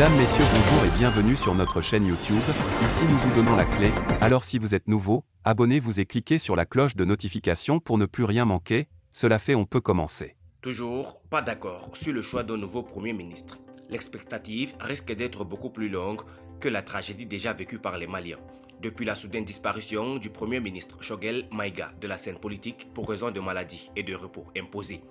Mesdames, Messieurs, bonjour et bienvenue sur notre chaîne YouTube. Ici nous vous donnons la clé, alors si vous êtes nouveau, abonnez-vous et cliquez sur la cloche de notification pour ne plus rien manquer. Cela fait, on peut commencer. Toujours pas d'accord sur le choix d'un nouveau Premier ministre. L'expectative risque d'être beaucoup plus longue que la tragédie déjà vécue par les Maliens. Depuis la soudaine disparition du Premier ministre Choguel Maïga de la scène politique pour raison de maladie et de repos imposés,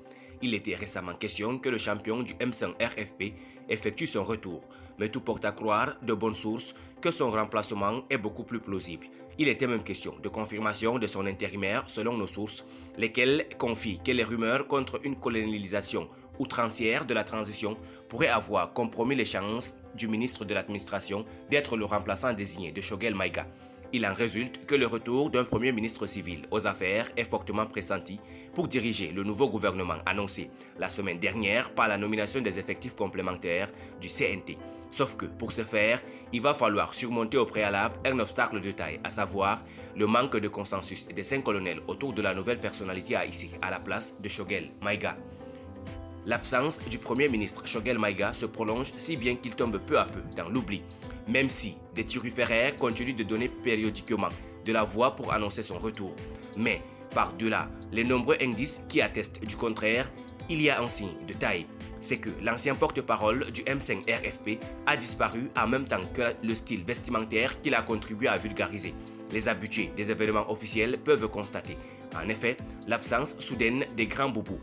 il était récemment question que le champion du M5 RFP effectue son retour, mais tout porte à croire de bonnes sources que son remplacement est beaucoup plus plausible. Il était même question de confirmation de son intérimaire selon nos sources, lesquelles confient que les rumeurs contre une colonialisation outrancière de la transition pourraient avoir compromis les chances du ministre de l'administration d'être le remplaçant désigné de Choguel Maïga. Il en résulte que le retour d'un premier ministre civil aux affaires est fortement pressenti pour diriger le nouveau gouvernement annoncé la semaine dernière par la nomination des effectifs complémentaires du CNT. Sauf que pour ce faire, il va falloir surmonter au préalable un obstacle de taille, à savoir le manque de consensus des 5 colonels autour de la nouvelle personnalité à hisser à la place de Choguel Maïga. L'absence du Premier ministre Choguel Maïga se prolonge si bien qu'il tombe peu à peu dans l'oubli, même si des thuriféraires continuent de donner périodiquement de la voix pour annoncer son retour. Mais par-delà les nombreux indices qui attestent du contraire, il y a un signe de taille. C'est que l'ancien porte-parole du M5 RFP a disparu en même temps que le style vestimentaire qu'il a contribué à vulgariser. Les habitués des événements officiels peuvent constater, en effet, l'absence soudaine des grands boubous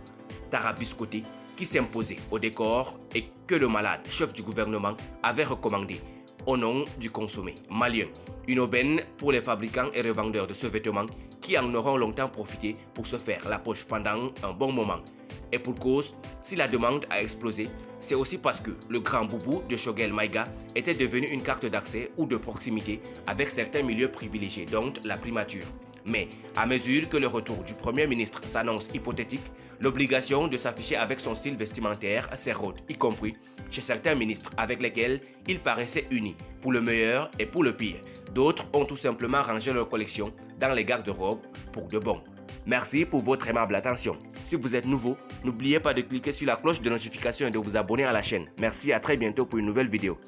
tarabiscotés qui s'imposait au décor et que le malade chef du gouvernement avait recommandé au nom du consommé malien. Une aubaine pour les fabricants et revendeurs de ce vêtement qui en auront longtemps profité pour se faire la poche pendant un bon moment. Et pour cause, si la demande a explosé, c'est aussi parce que le grand boubou de Choguel Maïga était devenu une carte d'accès ou de proximité avec certains milieux privilégiés, dont la primature. Mais à mesure que le retour du Premier ministre s'annonce hypothétique, l'obligation de s'afficher avec son style vestimentaire s'érode, y compris chez certains ministres avec lesquels il paraissait uni, pour le meilleur et pour le pire. D'autres ont tout simplement rangé leur collection dans les garde-robes pour de bon. Merci pour votre aimable attention. Si vous êtes nouveau, n'oubliez pas de cliquer sur la cloche de notification et de vous abonner à la chaîne. Merci, à très bientôt pour une nouvelle vidéo.